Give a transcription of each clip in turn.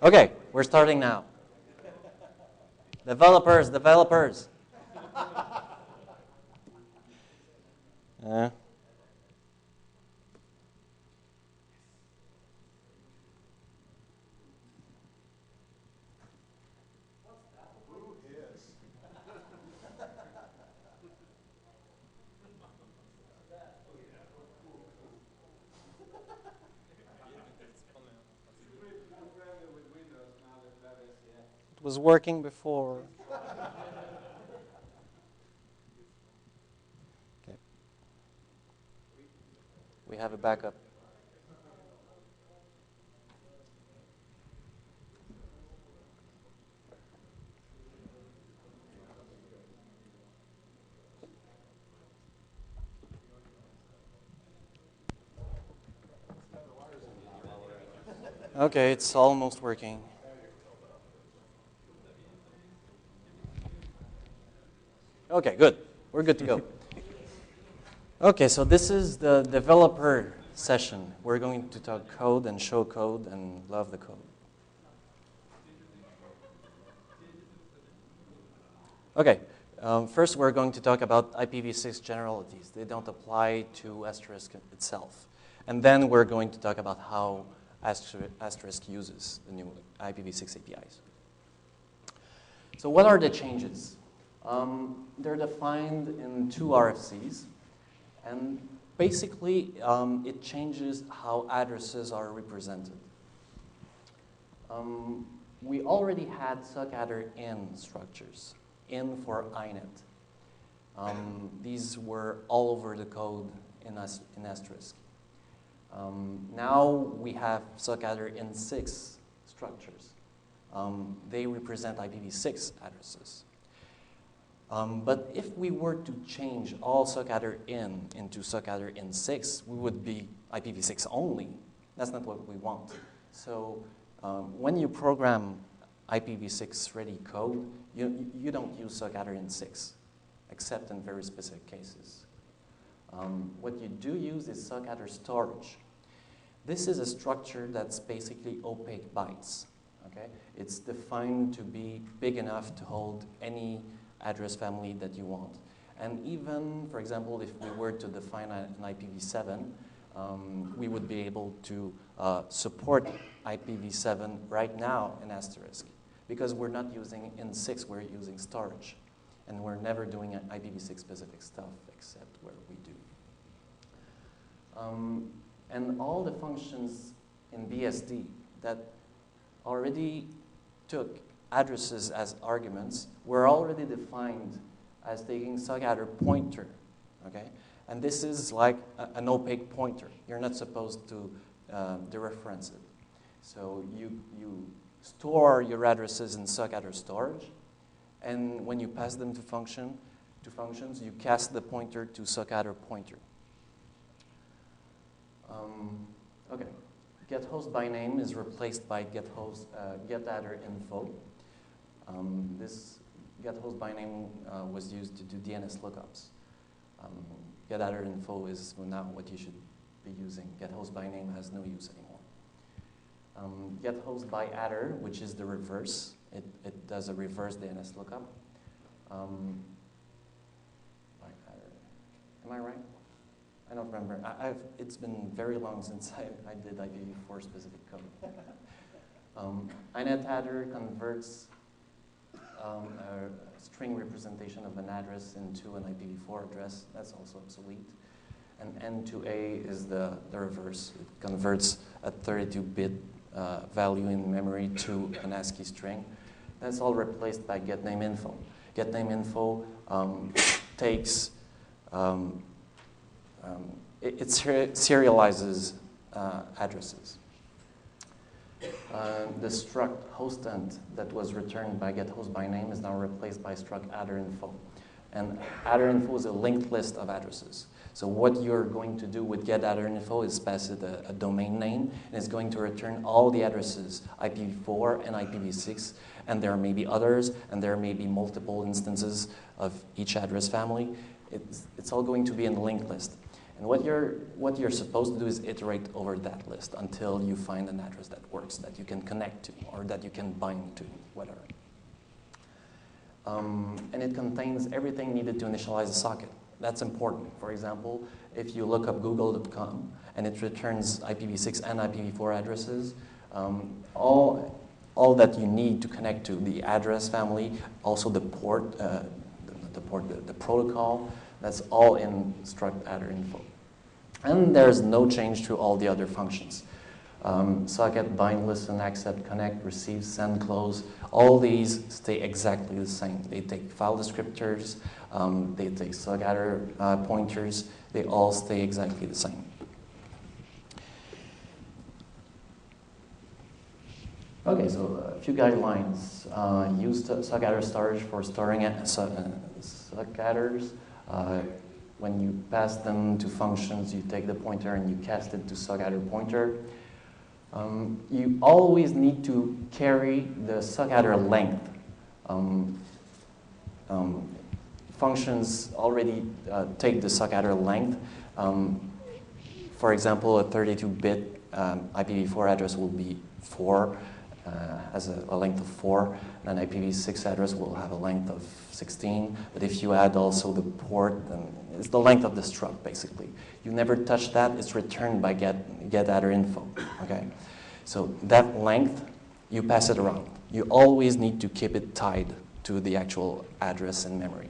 Okay, we're starting now. Developers. It was working before. Okay. We have a backup. Okay, it's almost working. Okay, good. We're good to go. Okay, so this is the developer session. We're going to talk code and show code and love the code. Okay, first we're going to talk about IPv6 generalities. They don't apply to Asterisk itself. And then we're going to talk about how Asterisk uses the new IPv6 APIs. So what are the changes? They're defined in two RFCs. And basically, it changes how addresses are represented. We already had subaddr in structures, in for inet. These were all over the code in Asterisk. Now we have subaddr in 6 structures. They represent IPv6 addresses. But if we were to change all subaddr in into subaddr in 6, we would be IPv6 only. That's not what we want. So when you program IPv6 ready code, you don't use subaddr in 6, except in very specific cases. What you do use is subaddr storage. This is a structure that's basically opaque bytes. Okay? It's defined to be big enough to hold any address family that you want. And even, for example, if we were to define an IPv7, we would be able to support IPv7 right now in Asterisk. Because we're not using in6, we're using storage. And we're never doing IPv6 specific stuff except where we do. And all the functions in BSD that already took addresses as arguments were already defined as taking subaddr pointer, okay? And this is like an opaque pointer. You're not supposed to dereference it. So you store your addresses in subaddr storage, and when you pass them to functions, you cast the pointer to subaddr pointer. Okay, getHost by name is replaced by getAddr info. This getHost by name was used to do DNS lookups. getAddr info is now what you should be using. getHost by name has no use anymore. getHost by adder, which is the reverse. It does a reverse DNS lookup. Am I right? I don't remember. It's been very long since I did IPv4 specific code. InetAddr converts a string representation of an address into an IPv4 address. That's also obsolete. And N2A is the reverse. It converts a 32-bit value in memory to an ASCII string. That's all replaced by getNameInfo. getNameInfo takes it serializes addresses. The struct hostant that was returned by getHost by name is now replaced by struct addrinfo. And addrinfo is a linked list of addresses. So what you're going to do with getAddrinfo is pass it a domain name, and it's going to return all the addresses, IPv4 and IPv6, and there may be others, and there may be multiple instances of each address family. It's all going to be in the linked list. And what you're supposed to do is iterate over that list until you find an address that works, that you can connect to, or that you can bind to, whatever. And it contains everything needed to initialize a socket. That's important. For example, if you look up google.com and it returns IPv6 and IPv4 addresses, all that you need to connect to the address family, also the port, the protocol, that's all in struct adder info. And there's no change to all the other functions. Socket, bind, listen, accept, connect, receive, send, close, all these stay exactly the same. They take file descriptors, they take sugadder pointers, they all stay exactly the same. Okay, so a few guidelines. Use sugadder storage for storing sugadders. When you pass them to functions, you take the pointer and you cast it to sugadder pointer. You always need to carry the sugadder length. Functions already take the sugadder length. For example, a 32-bit IPv4 address will be 4, has a length of 4, and an IPv6 address will have a length of 16. But if you add also the port, then it's the length of the struct, basically. You never touch that. It's returned by getAddr info. Okay, so that length, you pass it around. You always need to keep it tied to the actual address in memory.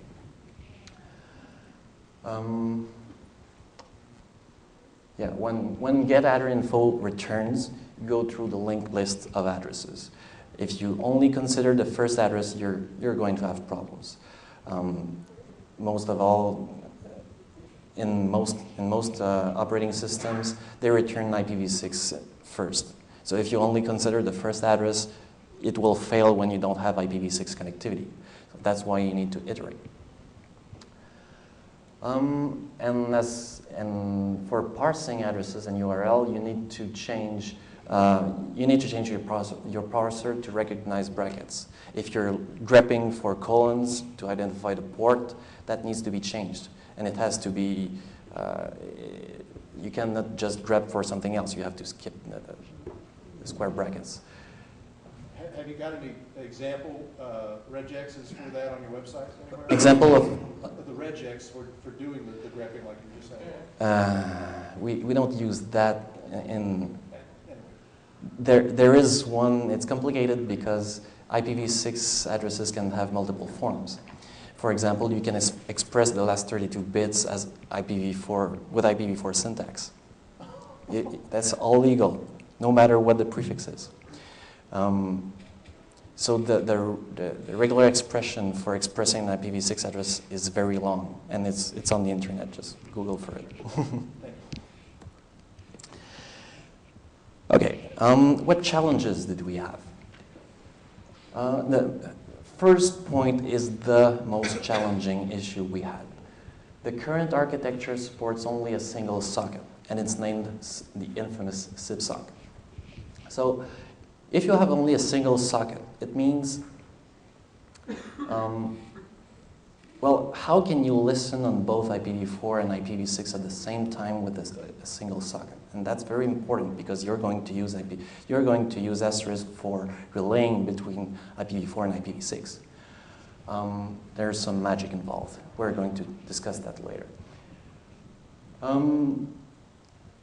Yeah, when getAddr info returns, go through the linked list of addresses. If you only consider the first address, you're going to have problems. Most of all, in most operating systems, they return IPv6 first. So if you only consider the first address, it will fail when you don't have IPv6 connectivity. So that's why you need to iterate. And for parsing addresses and URL, you need to change your parser to recognize brackets. If you're grepping for colons to identify the port, that needs to be changed. And it has to be, you cannot just grep for something else. You have to skip the square brackets. Have you got any example regexes for that on your website anywhere? Example of? The regex for doing the grepping like you just said. We don't use that in. There is one. It's complicated because IPv6 addresses can have multiple forms. For example, you can express the last 32 bits as IPv4 with IPv4 syntax. That's all legal, no matter what the prefix is. So the regular expression for expressing an IPv6 address is very long, and it's on the internet. Just Google for it. Okay, what challenges did we have? The first point is the most challenging issue we had. The current architecture supports only a single socket, and it's named the infamous SIP-sock. So if you have only a single socket, it means, well, how can you listen on both IPv4 and IPv6 at the same time with a single socket? And that's very important because you're going to use Asterisk for relaying between IPv4 and IPv6. There's some magic involved. We're going to discuss that later.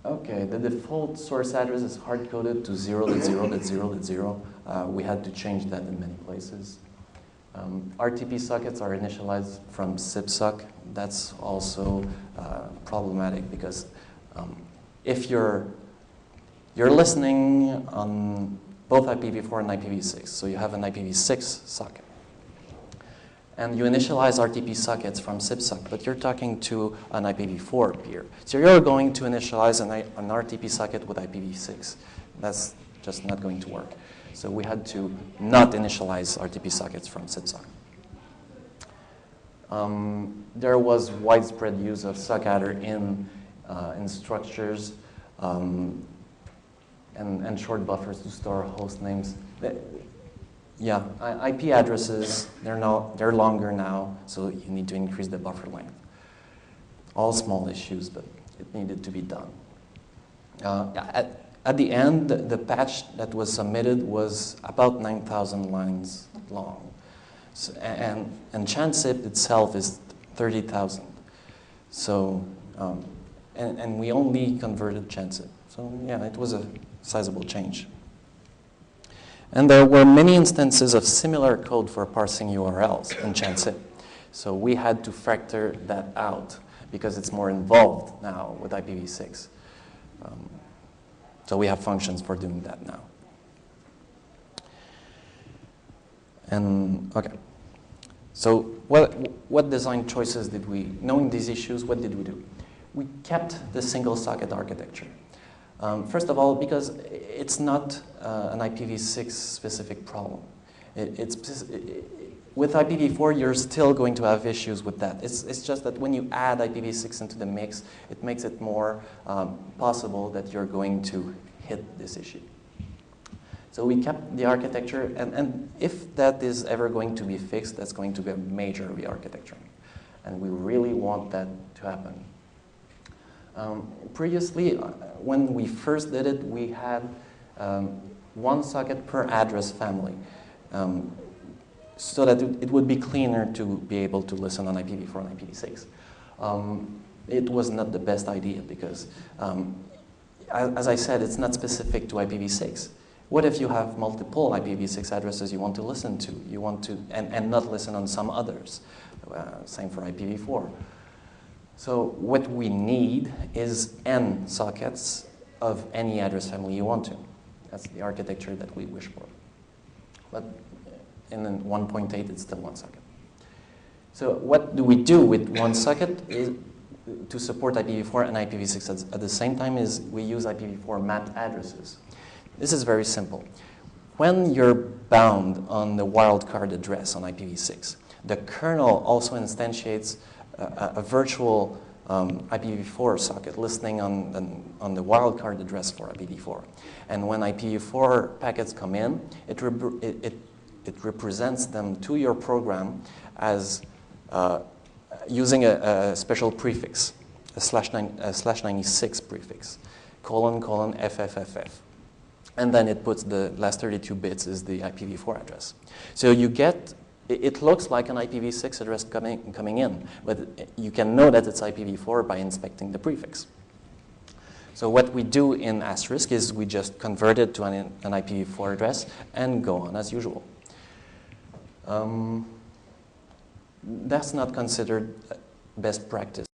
Okay, the default source address is hard-coded to 0.0.0.0. We had to change that in many places. RTP sockets are initialized from SIP-sock. That's also problematic because if you're listening on both IPv4 and IPv6, so you have an IPv6 socket, and you initialize RTP sockets from SIP-sock, but you're talking to an IPv4 peer. So you're going to initialize an RTP socket with IPv6. That's just not going to work. So we had to not initialize RTP sockets from SIP-sock. There was widespread use of sugadder in structures and short buffers to store host names. Yeah, IP addresses, they're longer now, so you need to increase the buffer length. All small issues, but it needed to be done. At the end, the patch that was submitted was about 9,000 lines long. So, and ChanSIP itself is 30,000. So, and we only converted ChanSIP. So yeah, it was a sizable change. And there were many instances of similar code for parsing URLs in ChanSIP. So we had to factor that out because it's more involved now with IPv6. So we have functions for doing that now. And okay, so what design choices did we, knowing these issues, what did we do? We kept the single socket architecture. First of all, because it's not an IPv6 specific problem. With IPv4, you're still going to have issues with that. It's just that when you add IPv6 into the mix, it makes it more possible that you're going to hit this issue. So we kept the architecture, and if that is ever going to be fixed, that's going to be a major re-architecture. And we really want that to happen. Previously, when we first did it, we had one socket per address family. So that it would be cleaner to be able to listen on IPv4 and IPv6. It was not the best idea because, as I said, it's not specific to IPv6. What if you have multiple IPv6 addresses you want to listen to, and not listen on some others? Same for IPv4. So what we need is n sockets of any address family you want to. That's the architecture that we wish for. But in 1.8, it's still one socket. So what do we do with one socket is to support IPv4 and IPv6 at the same time is we use IPv4 mapped addresses. This is very simple. When you're bound on the wildcard address on IPv6, the kernel also instantiates a virtual IPv4 socket listening on the wildcard address for IPv4. And when IPv4 packets come in, it represents them to your program as using a special prefix, a /96 prefix, : FFFF. And then it puts the last 32 bits is the IPv4 address. So you get, it looks like an IPv6 address coming in, but you can know that it's IPv4 by inspecting the prefix. So what we do in Asterisk is we just convert it to an IPv4 address and go on as usual. That's not considered best practice.